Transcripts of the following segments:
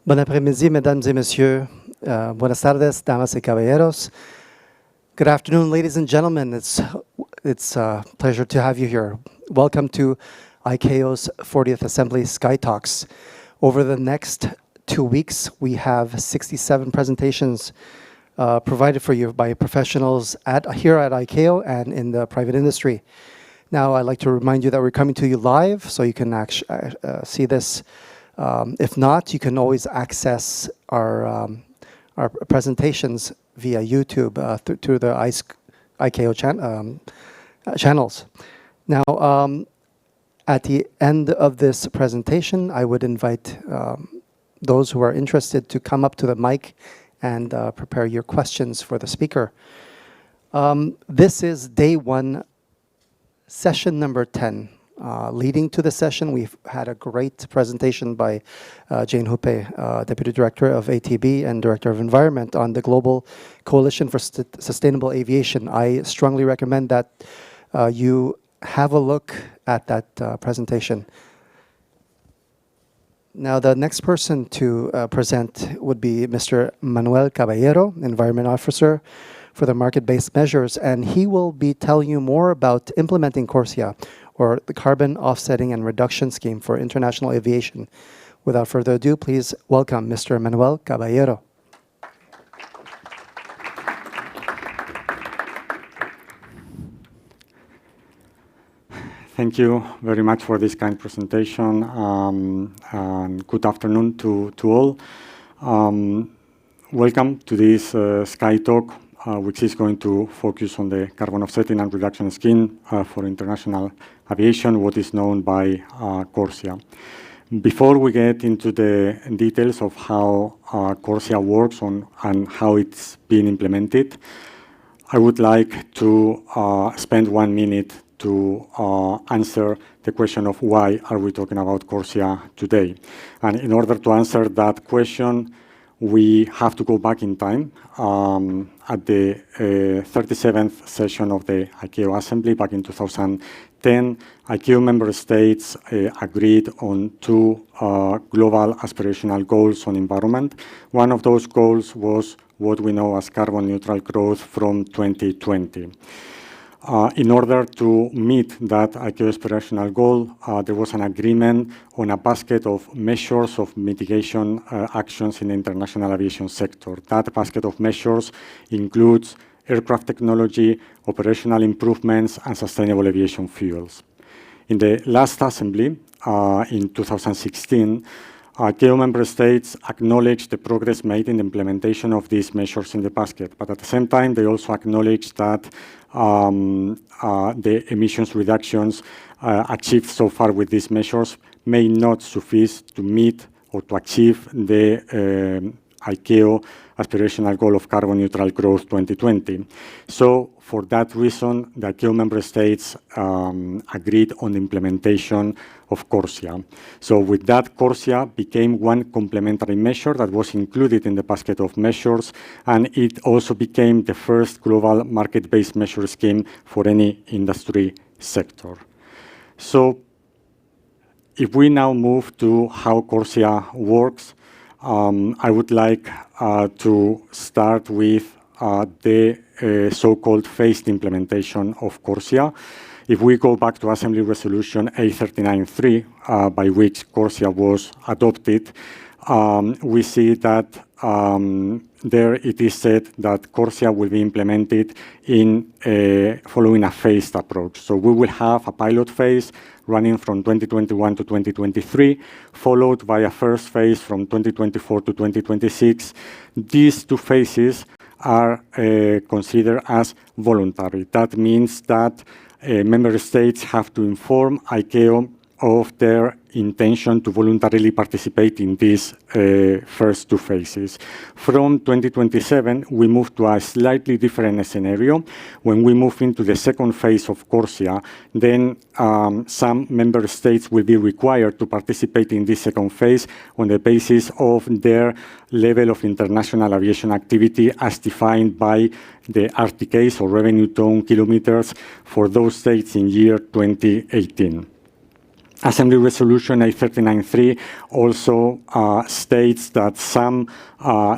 Bon après-midi, mesdames et messieurs. Buenas tardes, damas y caballeros. Good afternoon, ladies and gentlemen. It's a pleasure to have you here. Welcome to ICAO's 40th Assembly SkyTalks. Over the next 2 weeks, we have 67 presentations provided for you by professionals here at ICAO and in the private industry. Now, I'd like to remind you that we're coming to you live, so you can actually see this. If not, you can always access our presentations via YouTube through the ICAO channels. Now, at the end of this presentation, I would invite those who are interested to come up to the mic and prepare your questions for the speaker. This is day 1, session number 10. Leading to the session, we've had a great presentation by Jane Hupe, Deputy Director of ATB and Director of Environment on the Global Coalition for Sustainable Aviation. I strongly recommend that you have a look at that presentation. Now, the next person to present would be Mr. Manuel Caballero, Environment Officer for the Market-Based Measures, and he will be telling you more about implementing CORSIA, or the Carbon Offsetting and Reduction Scheme for International Aviation. Without further ado, please welcome Mr. Manuel Caballero. Thank you very much for this kind presentation, and good afternoon to all. Welcome to this SkyTalk, which is going to focus on the carbon offsetting and reduction scheme for international aviation, what is known by CORSIA. Before we get into the details of how CORSIA works and how it's being implemented, I would like to spend 1 minute to answer the question of why are we talking about CORSIA today. And in order to answer that question, we have to go back in time. At the 37th session of the ICAO Assembly back in 2010, ICAO member states agreed on 2 global aspirational goals on environment. One of those goals was what we know as carbon neutral growth from 2020. In order to meet that ICAO aspirational goal, there was an agreement on a basket of measures of mitigation actions in the international aviation sector. That basket of measures includes aircraft technology, operational improvements, and sustainable aviation fuels. In the last assembly, in 2016, ICAO member states acknowledged the progress made in the implementation of these measures in the basket, but at the same time, they also acknowledged that the emissions reductions achieved so far with these measures may not suffice to meet or to achieve the ICAO aspirational goal of carbon neutral growth 2020. So for that reason, the ICAO member states agreed on the implementation of CORSIA. So with that, CORSIA became one complementary measure that was included in the basket of measures, and it also became the first global market-based measure scheme for any industry sector. So if we now move to how CORSIA works, I would like to start with the so-called phased implementation of CORSIA. If we go back to Assembly Resolution A39-3, by which CORSIA was adopted, we see that there it is said that CORSIA will be implemented in following a phased approach. So we will have a pilot phase running from 2021 to 2023, followed by a first phase from 2024 to 2026. These 2 phases are considered as voluntary. That means that member states have to inform ICAO of their intention to voluntarily participate in these first 2 phases. From 2027, we move to a slightly different scenario. When we move into the second phase of CORSIA, then some member states will be required to participate in this second phase on the basis of their level of international aviation activity as defined by the RTKs, or revenue ton kilometers, for those states in year 2018. Assembly Resolution A39.3 also states that some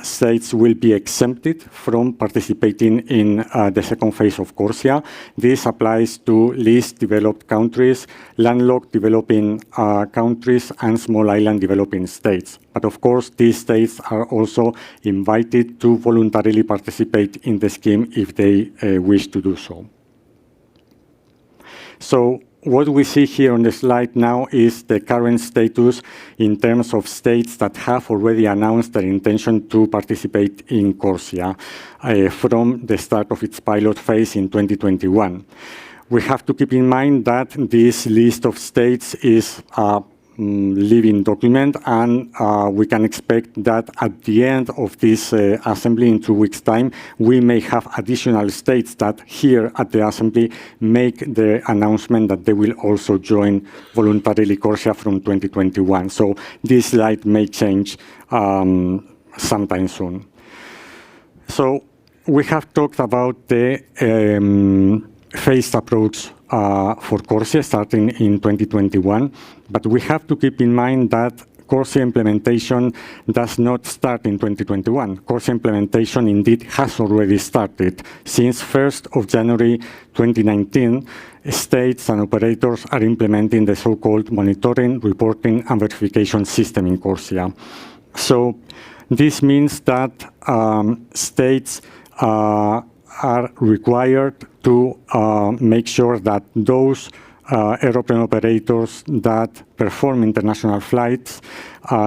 states will be exempted from participating in the second phase of CORSIA. This applies to least developed countries, landlocked developing countries, and small island developing states. But of course, these states are also invited to voluntarily participate in the scheme if they wish to do so. So what we see here on the slide now is the current status in terms of states that have already announced their intention to participate in CORSIA from the start of its pilot phase in 2021. We have to keep in mind that this list of states is a living document, and we can expect that at the end of this assembly in 2 weeks' time, we may have additional states that here at the assembly make the announcement that they will also join voluntarily CORSIA from 2021. So this slide may change sometime soon. So we have talked about the phased approach for CORSIA starting in 2021, but we have to keep in mind that CORSIA implementation does not start in 2021. CORSIA implementation indeed has already started. Since 1st of January 2019, states and operators are implementing the so-called monitoring, reporting, and verification system in CORSIA. So this means that states are required to make sure that those aeroplane operators that perform international flights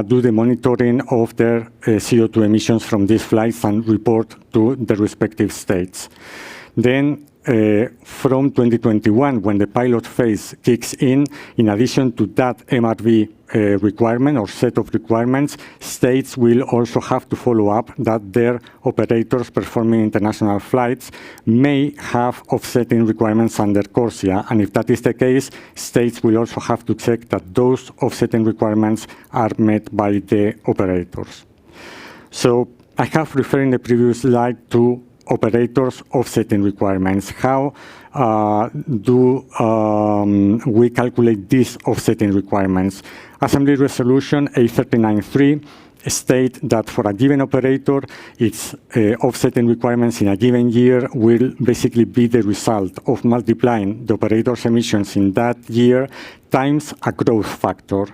do the monitoring of their CO2 emissions from these flights and report to the respective states. Then from 2021, when the pilot phase kicks in addition to that MRV requirement or set of requirements, states will also have to follow up that their operators performing international flights may have offsetting requirements under CORSIA. And if that is the case, states will also have to check that those offsetting requirements are met by the operators. So I have referred in the previous slide to operators offsetting requirements. How do we calculate these offsetting requirements? Assembly Resolution A39.3 states that for a given operator, its offsetting requirements in a given year will basically be the result of multiplying the operator's emissions in that year times a growth factor.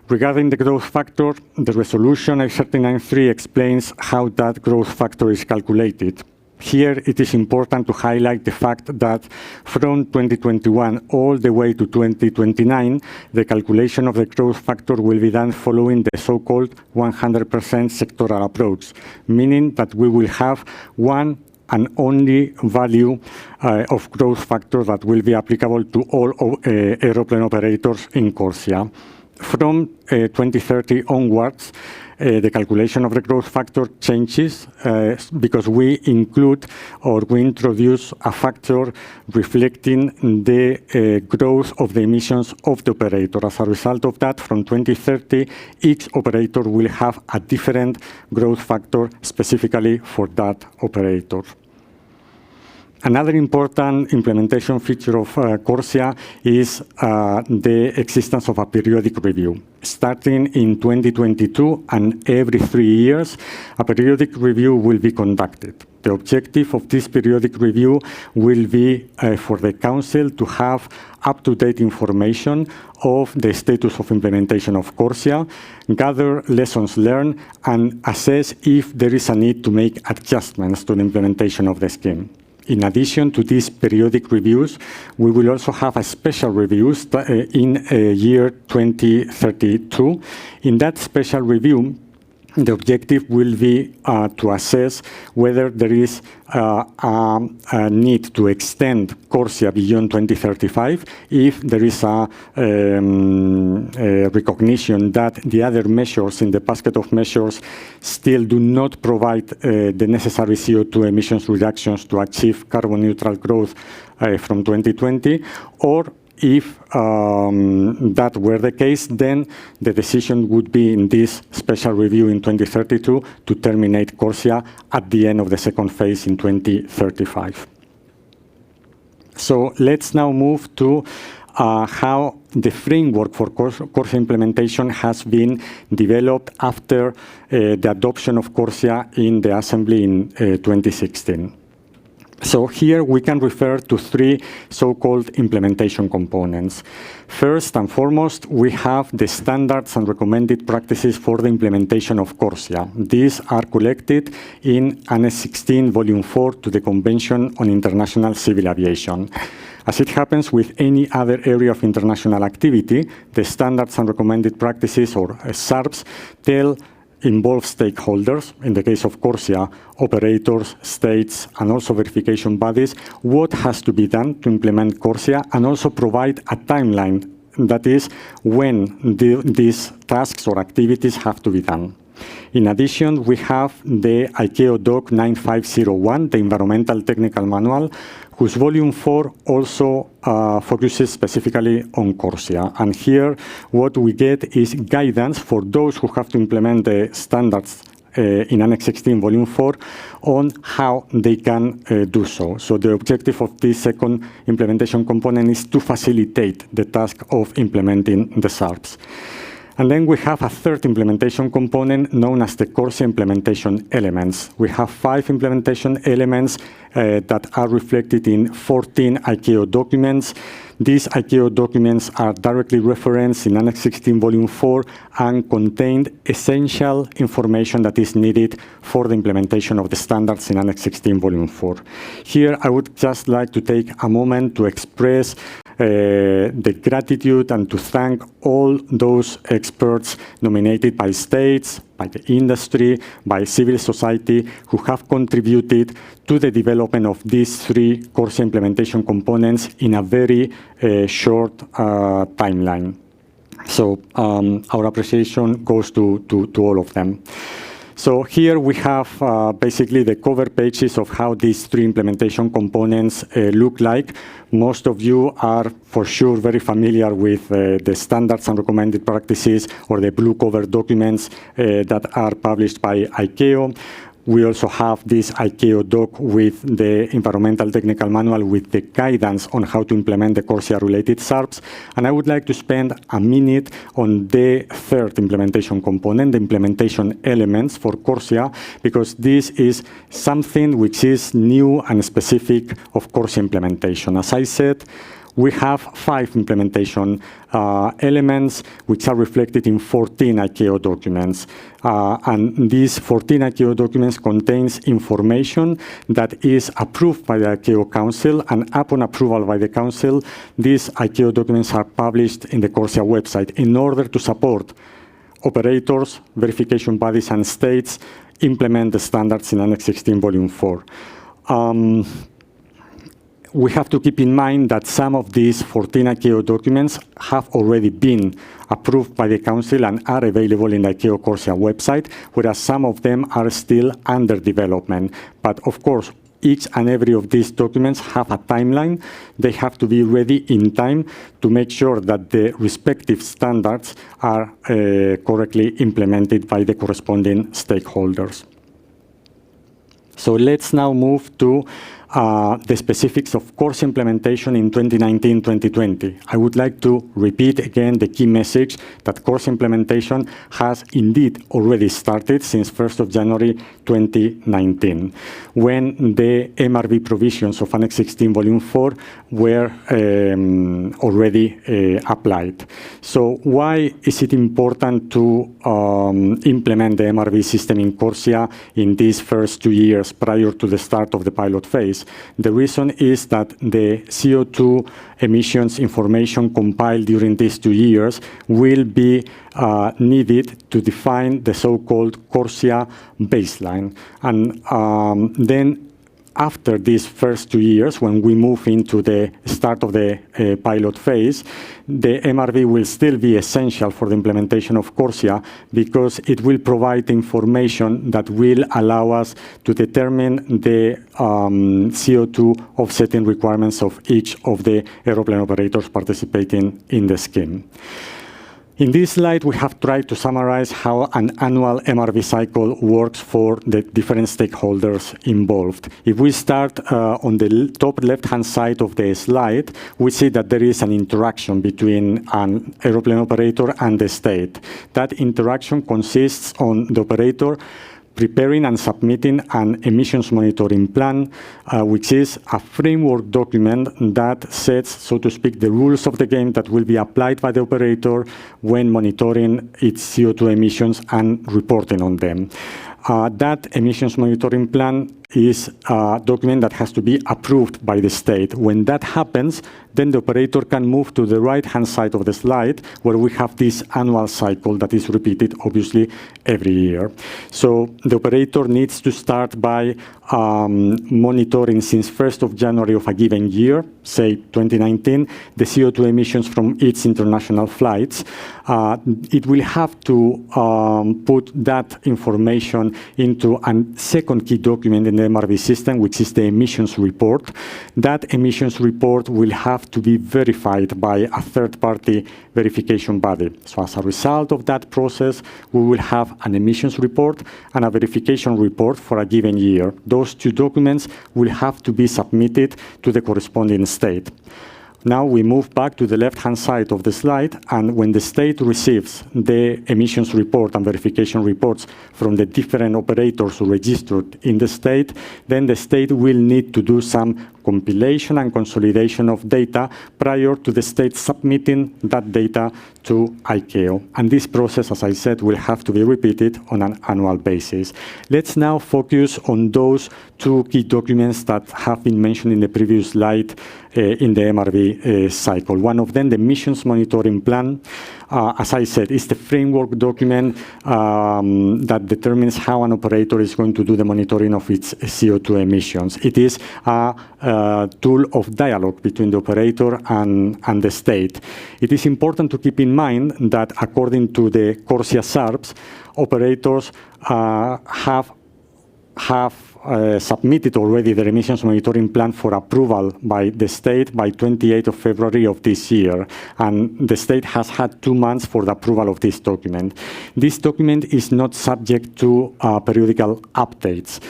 Regarding the growth factor, the resolution A39.3 explains how that growth factor is calculated. Here, it is important to highlight the fact that from 2021 all the way to 2029, the calculation of the growth factor will be done following the so-called 100% sectoral approach, meaning that we will have one and only value of growth factor that will be applicable to all aeroplane operators in CORSIA. From 2030 onwards, the calculation of the growth factor changes because we include or we introduce a factor reflecting the growth of the emissions of the operator. As a result of that, from 2030, each operator will have a different growth factor specifically for that operator. Another important implementation feature of CORSIA is the existence of a periodic review. Starting in 2022 and every 3 years, a periodic review will be conducted. The objective of this periodic review will be for the Council to have up-to-date information of the status of implementation of CORSIA, gather lessons learned, and assess if there is a need to make adjustments to the implementation of the scheme. In addition to these periodic reviews, we will also have a special reviews in year 2032. In that special review, the objective will be to assess whether there is a need to extend CORSIA beyond 2035, if there is a recognition that the other measures in the basket of measures still do not provide the necessary CO2 emissions reductions to achieve carbon neutral growth from 2020, or if that were the case, then the decision would be in this special review in 2032 to terminate CORSIA at the end of the second phase in 2035. So let's now move to how the framework for CORSIA implementation has been developed after the adoption of CORSIA in the Assembly in 2016. So here we can refer to three so-called implementation components. First and foremost, we have the standards and recommended practices for the implementation of CORSIA. These are collected in Annex 16, Volume 4 to the Convention on International Civil Aviation. As it happens with any other area of international activity, the standards and recommended practices, or SARPs, involve stakeholders, in the case of CORSIA, operators, states, and also verification bodies, what has to be done to implement CORSIA, and also provide a timeline, that is, when these tasks or activities have to be done. In addition, we have the ICAO Doc 9501, the Environmental Technical Manual, whose Volume 4 also focuses specifically on CORSIA. And here, what we get is guidance for those who have to implement the standards in Annex 16, Volume 4, on how they can do so. So the objective of this second implementation component is to facilitate the task of implementing the SARPs. And then we have a third implementation component known as the CORSIA implementation elements. We have 5 implementation elements that are reflected in 14 ICAO documents. These ICAO documents are directly referenced in Annex 16, Volume 4, and contain essential information that is needed for the implementation of the standards in Annex 16, Volume 4. Here, I would just like to take a moment to express the gratitude and to thank all those experts nominated by states, by the industry, by civil society, who have contributed to the development of these 3 CORSIA implementation components in a very short timeline. So our appreciation goes to all of them. So here we have basically the cover pages of how these 3 implementation components look like. Most of you are for sure very familiar with the standards and recommended practices, or the blue cover documents that are published by ICAO. We also have this ICAO doc with the Environmental Technical Manual with the guidance on how to implement the CORSIA-related SARPs. And I would like to spend a minute on the third implementation component, the implementation elements for CORSIA, because this is something which is new and specific of CORSIA implementation. As I said, we have 5 implementation elements which are reflected in 14 ICAO documents. And these 14 ICAO documents contains information that is approved by the ICAO Council, and upon approval by the Council, these ICAO documents are published in the CORSIA website in order to support operators, verification bodies, and states implement the standards in Annex 16, Volume 4. We have to keep in mind that some of these 14 ICAO documents have already been approved by the Council and are available in the ICAO CORSIA website, whereas some of them are still under development. But of course, each and every of these documents have a timeline. They have to be ready in time to make sure that the respective standards are correctly implemented by the corresponding stakeholders. So let's now move to the specifics of CORSIA implementation in 2019-2020. I would like to repeat again the key message that CORSIA implementation has indeed already started since 1st of January 2019, when the MRV provisions of Annex 16 Volume 4 were already applied. So why is it important to implement the MRV system in CORSIA in these first 2 years prior to the start of the pilot phase? The reason is that the CO2 emissions information compiled during these 2 years will be needed to define the so-called CORSIA baseline. And then after these first 2 years, when we move into the start of the pilot phase, the MRV will still be essential for the implementation of CORSIA, because it will provide information that will allow us to determine the CO2 offsetting requirements of each of the aeroplane operators participating in the scheme. In this slide, we have tried to summarize how an annual MRV cycle works for the different stakeholders involved. If we start on the top left-hand side of the slide, we see that there is an interaction between an aeroplane operator and the state. That interaction consists on the operator preparing and submitting an emissions monitoring plan, which is a framework document that sets, so to speak, the rules of the game that will be applied by the operator when monitoring its CO2 emissions and reporting on them. That emissions monitoring plan is a document that has to be approved by the state. When that happens, then the operator can move to the right-hand side of the slide, where we have this annual cycle that is repeated, obviously, every year. So the operator needs to start by monitoring since 1st of January of a given year, say 2019, the CO2 emissions from its international flights. It will have to put that information into a second key document in the MRV system, which is the emissions report. That emissions report will have to be verified by a third-party verification body. So as a result of that process, we will have an emissions report and a verification report for a given year. Those two documents will have to be submitted to the corresponding state. Now we move back to the left-hand side of the slide, and when the state receives the emissions report and verification reports from the different operators registered in the state, then the state will need to do some compilation and consolidation of data prior to the state submitting that data to ICAO. And this process, as I said, will have to be repeated on an annual basis. Let's now focus on those two key documents that have been mentioned in the previous slide in the MRV cycle. One of them, the emissions monitoring plan, as I said, is the framework document that determines how an operator is going to do the monitoring of its CO2 emissions. It is a tool of dialogue between the operator and the state. It is important to keep in mind that according to the CORSIA SARPs, operators have submitted already their emissions monitoring plan for approval by the state by 28th of February of this year. And the state has had 2 months for the approval of this document. This document is not subject to periodical updates.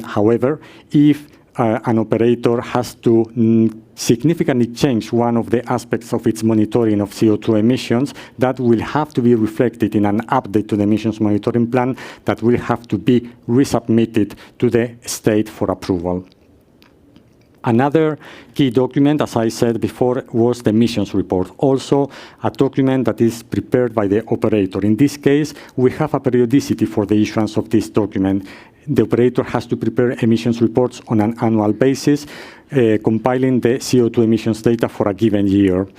However, if an operator has to significantly change one of the aspects of its monitoring of CO2 emissions, that will have to be reflected in an update to the emissions monitoring plan that will have to be resubmitted to the state for approval. Another key document, as I said before, was the emissions report, also a document that is prepared by the operator. In this case, we have a periodicity for the issuance of this document. The operator has to prepare emissions reports on an annual basis, compiling the CO2 emissions data for a given year.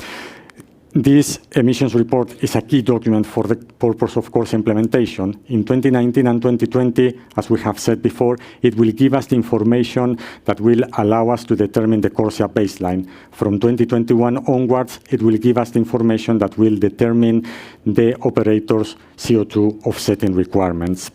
This emissions report is a key document for the purpose of CORSIA implementation. In 2019 and 2020, as we have said before, it will give us the information that will allow us to determine the CORSIA baseline. From 2021 onwards, it will give us the information that will determine the operator's CO2 offsetting requirements.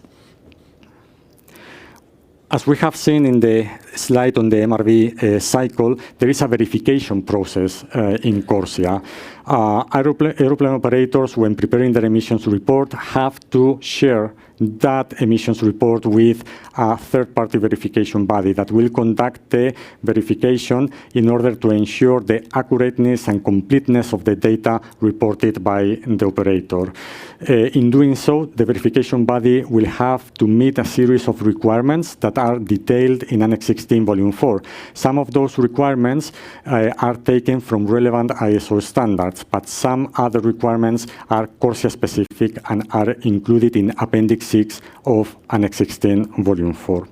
As we have seen in the slide on the MRV cycle, there is a verification process in CORSIA. Aeroplane operators, when preparing their emissions report, have to share that emissions report with a third-party verification body that will conduct the verification in order to ensure the accurateness and completeness of the data reported by the operator. In doing so, the verification body will have to meet a series of requirements that are detailed in Annex 16, Volume 4. Some of those requirements are taken from relevant ISO standards, but some other requirements are CORSIA-specific and are included in Appendix 6 of Annex 16, Volume 4.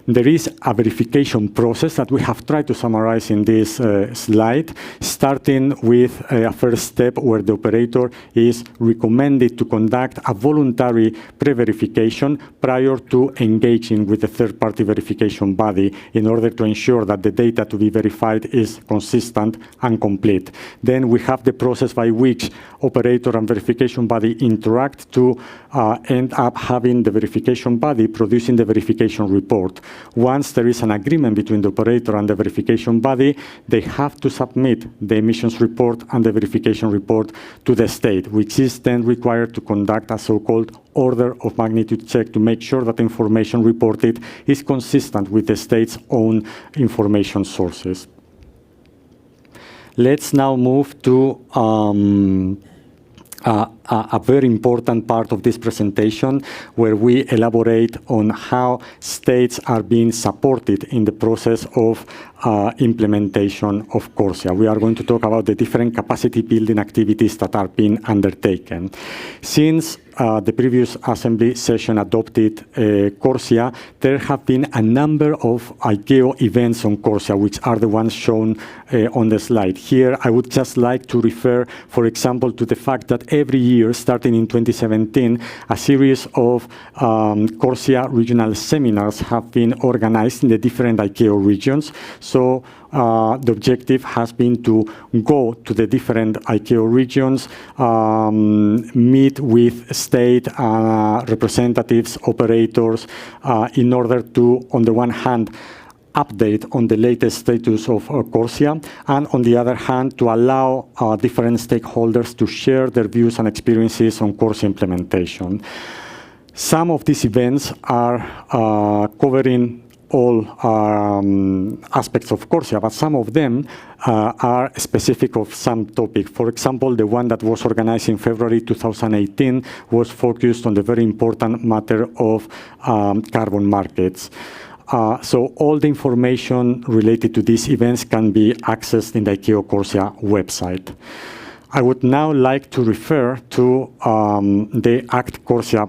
There is a verification process that we have tried to summarize in this slide, starting with a first step where the operator is recommended to conduct a voluntary pre-verification prior to engaging with the third-party verification body in order to ensure that the data to be verified is consistent and complete. Then we have the process by which operator and verification body interact to end up having the verification body producing the verification report. Once there is an agreement between the operator and the verification body, they have to submit the emissions report and the verification report to the state, which is then required to conduct a so-called order of magnitude check to make sure that the information reported is consistent with the state's own information sources. Let's now move to a very important part of this presentation, where we elaborate on how states are being supported in the process of implementation of CORSIA. We are going to talk about the different capacity building activities that are being undertaken. Since the previous Assembly session adopted CORSIA, there have been a number of ICAO events on CORSIA, which are the ones shown on the slide. Here, I would just like to refer, for example, to the fact that every year, starting in 2017, a series of CORSIA regional seminars have been organized in the different ICAO regions. So the objective has been to go to the different ICAO regions, meet with state representatives, operators, in order to, on the one hand, update on the latest status of CORSIA, and on the other hand, to allow different stakeholders to share their views and experiences on CORSIA implementation. Some of these events are covering all aspects of CORSIA, but some of them are specific of some topic. For example, the one that was organized in February 2018 was focused on the very important matter of carbon markets. So all the information related to these events can be accessed in the ICAO CORSIA website. I would now like to refer to the ACT-CORSIA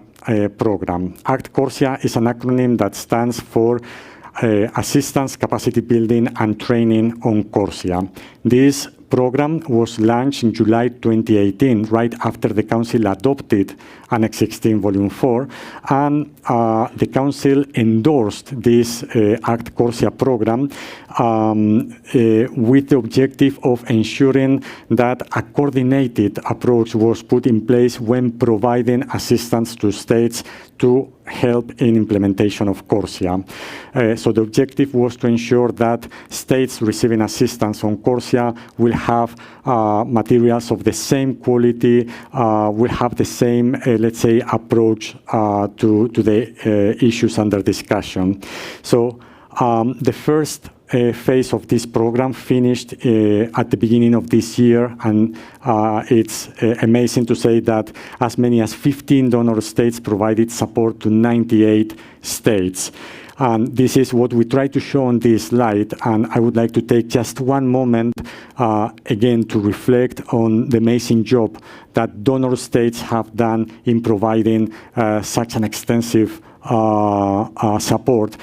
program. ACT-CORSIA is an acronym that stands for Assistance, Capacity Building and Training on CORSIA. This program was launched in July 2018, right after the Council adopted Annex 16, Volume 4, and the Council endorsed this ACT-CORSIA program with the objective of ensuring that a coordinated approach was put in place when providing assistance to states to help in implementation of CORSIA. So the objective was to ensure that states receiving assistance on CORSIA will have materials of the same quality, will have the same, let's say, approach to the issues under discussion. So the first phase of this program finished at the beginning of this year, and it's amazing to say that as many as 15 donor states provided support to 98 states. And this is what we try to show on this slide, and I would like to take just one moment again to reflect on the amazing job that donor states have done in providing such an extensive support,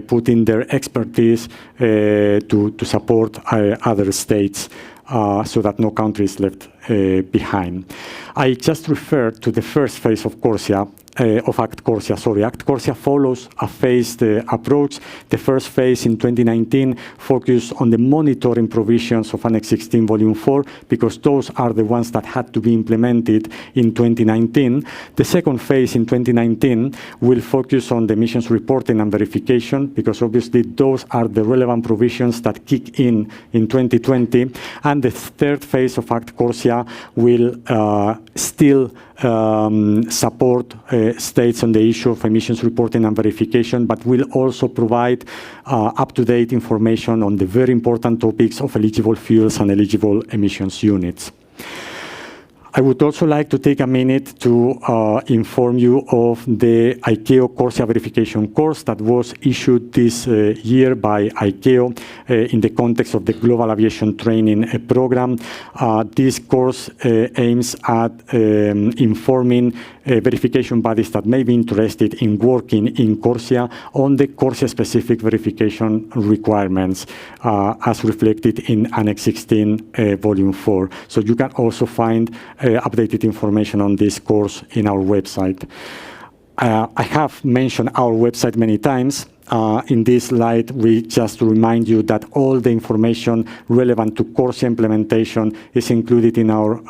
putting their expertise to support other states so that no country is left behind. I just referred to the first phase of CORSIA, of ACT-CORSIA, sorry. ACT-CORSIA follows a phased approach. The first phase in 2019 focused on the monitoring provisions of Annex 16, Volume 4, because those are the ones that had to be implemented in 2019. The second phase in 2019 will focus on the emissions reporting and verification, because obviously those are the relevant provisions that kick in 2020. And the third phase of ACT-CORSIA will still support states on the issue of emissions reporting and verification, but will also provide up-to-date information on the very important topics of eligible fuels and eligible emissions units. I would also like to take a minute to inform you of the ICAO CORSIA verification course that was issued this year by ICAO in the context of the Global Aviation Training Program. This course aims at informing verification bodies that may be interested in working in CORSIA on the CORSIA-specific verification requirements as reflected in Annex 16, Volume 4. So you can also find updated information on this course in our website. I have mentioned our website many times. in this slide, we just remind you that all the information relevant to CORSIA implementation is included in our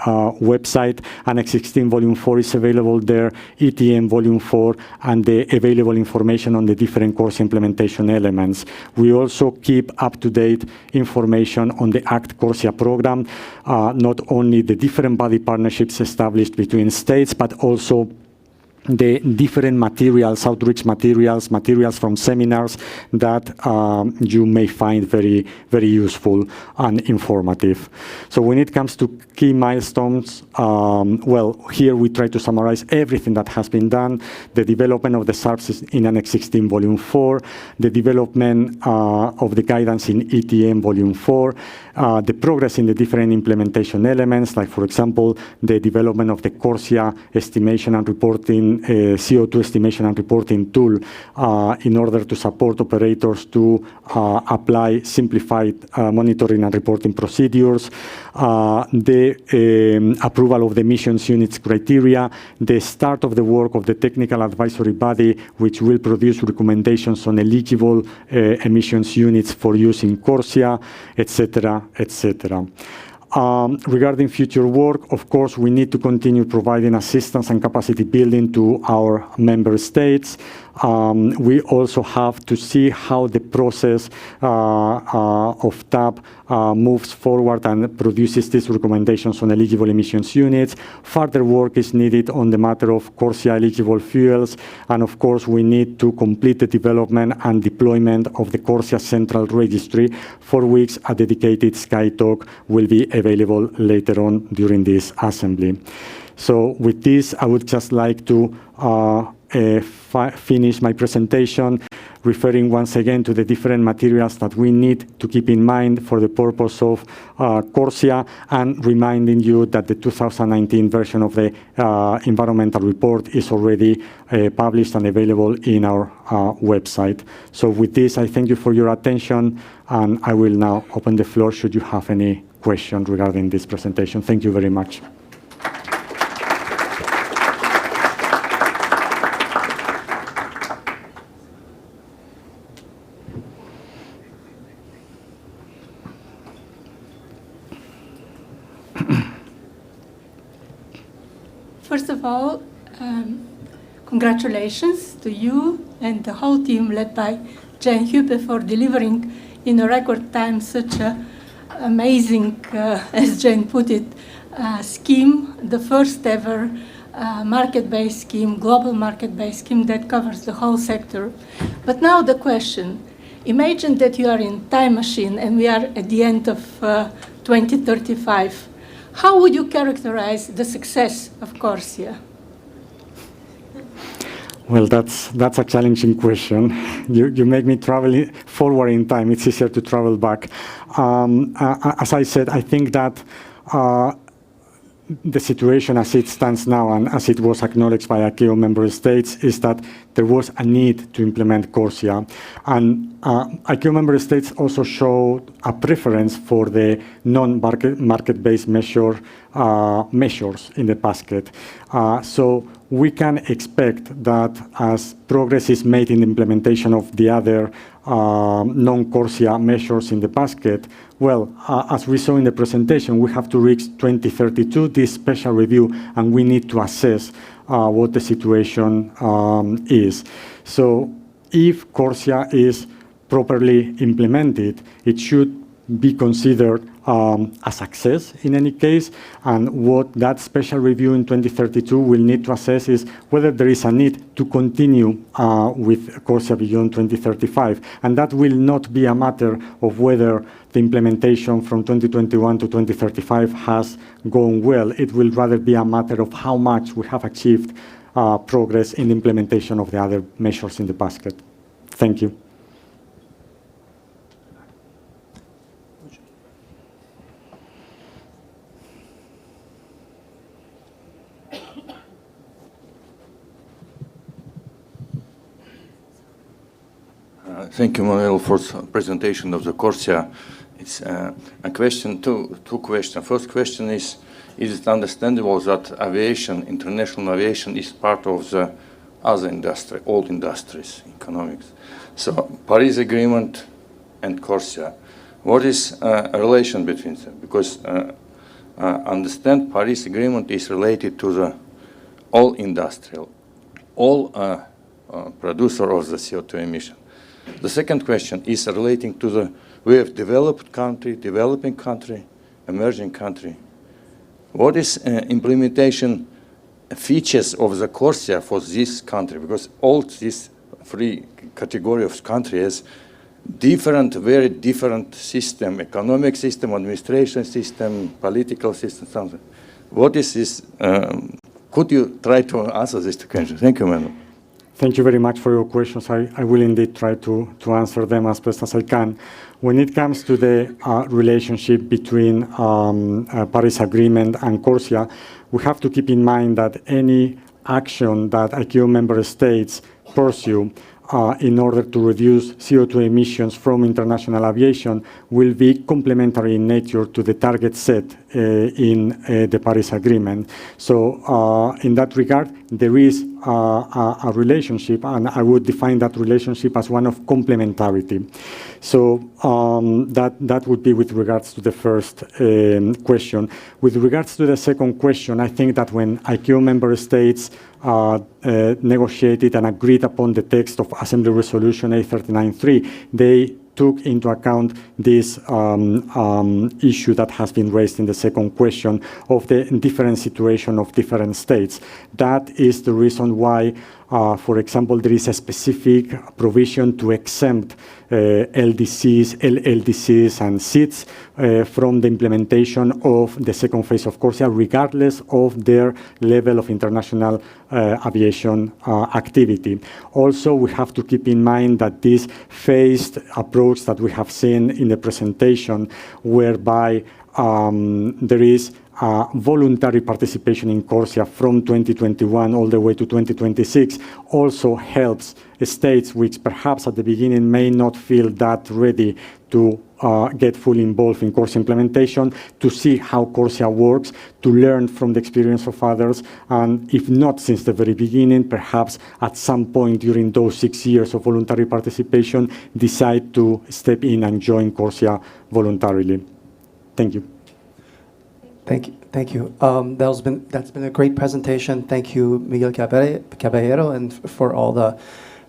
website. Annex 16 Volume 4 is available there, ETM Volume 4, and the available information on the different CORSIA implementation elements. We also keep up-to-date information on the ACT-CORSIA program, not only the different body partnerships established between states, but also the different materials, outreach materials, materials from seminars that you may find very, very useful and informative. So when it comes to key milestones, well, here we try to summarize everything that has been done. The development of the SARPs in Annex 16 Volume 4, the development of the guidance in ETM Volume 4, the progress in the different implementation elements, like, for example, the development of the CORSIA estimation and reporting, CO2 estimation and reporting tool in order to support operators to apply simplified monitoring and reporting procedures, the approval of the emissions units criteria, the start of the work of the technical advisory body, which will produce recommendations on eligible emissions units for use in CORSIA, etc., etc. Regarding future work, of course, we need to continue providing assistance and capacity building to our member states. We also have to see how the process of TAP moves forward and produces these recommendations on eligible emissions units. Further work is needed on the matter of CORSIA eligible fuels. And of course, we need to complete the development and deployment of the CORSIA Central Registry, for which a dedicated SkyTalk will be available later on during this assembly. So with this, I would just like to finish my presentation, referring once again to the different materials that we need to keep in mind for the purpose of CORSIA, and reminding you that the 2019 version of the environmental report is already published and available in our website. So with this, I thank you for your attention, and I will now open the floor should you have any questions regarding this presentation. Thank you very much. First of all, congratulations to you and the whole team led by Jane Hupe for delivering in a record time such an amazing, as Jane put it, scheme, the first ever market-based scheme, global market-based scheme that covers the whole sector. But now the question, imagine that you are in time machine and we are at the end of 2035. How would you characterize the success of CORSIA? Well, that's a challenging question. You make me travel forward in time. It's easier to travel back. As I said, I think that the situation as it stands now and as it was acknowledged by ICAO member states is that there was a need to implement CORSIA. And ICAO member states also showed a preference for the non-market-based measures in the basket. So we can expect that as progress is made in the implementation of the other non-CORSIA measures in the basket, well, as we saw in the presentation, we have to reach 2032, this special review, and we need to assess what the situation is. So if CORSIA is properly implemented, it should be considered a success in any case, and what that special review in 2032 will need to assess is whether there is a need to continue with CORSIA beyond 2035, and that will not be a matter of whether the implementation from 2021 to 2035 has gone well. It will rather be a matter of how much we have achieved progress in the implementation of the other measures in the basket. Thank you. Thank you, Manuel, for the presentation of the CORSIA. It's a question, two questions. First question is it understandable that aviation, international aviation, is part of the other industry, all industries, economics. So Paris Agreement and CORSIA, what is a relation between them? Because understand Paris Agreement is related to the all industrial, all producer of the CO2 emission. The second question is relating to the, we have developed country, developing country, emerging country. What is implementation features of the CORSIA for this country? Because all these three categories of countries, different, very different system, economic system, administration system, political system, something. What is this? Could you try to answer this question? Thank you, Manuel. Thank you very much for your questions. I will indeed try to answer them as best as I can. When it comes to the relationship between Paris Agreement and CORSIA, we have to keep in mind that any action that ICAO member states pursue in order to reduce CO2 emissions from international aviation will be complementary in nature to the target set in the Paris Agreement. So in that regard, there is a relationship, and I would define that relationship as one of complementarity. So that would be with regards to the first question. With regards to the second question, I think that when ICAO member states negotiated and agreed upon the text of Assembly Resolution A39.3, they took into account this issue that has been raised in the second question of the different situation of different states. That is the reason why, for example, there is a specific provision to exempt LDCs, LLDCs, and SIDs from the implementation of the second phase of CORSIA, regardless of their level of international aviation activity. Also, we have to keep in mind that this phased approach that we have seen in the presentation, whereby there is voluntary participation in CORSIA from 2021 all the way to 2026, also helps states which perhaps at the beginning may not feel that ready to get fully involved in CORSIA implementation, to see how CORSIA works, to learn from the experience of others, and if not since the very beginning, perhaps at some point during those 6 years of voluntary participation, decide to step in and join CORSIA voluntarily. Thank you. Thank you. That's been a great presentation. Thank you, Miguel Caballero, and for all the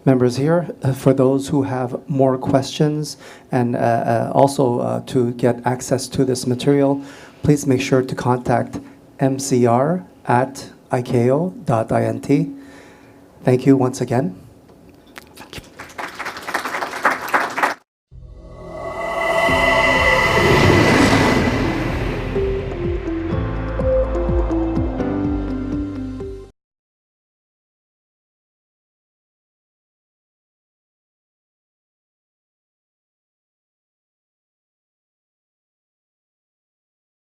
members here. For those who have more questions and also to get access to this material, please make sure to contact mcr@icao.int. Thank you once again.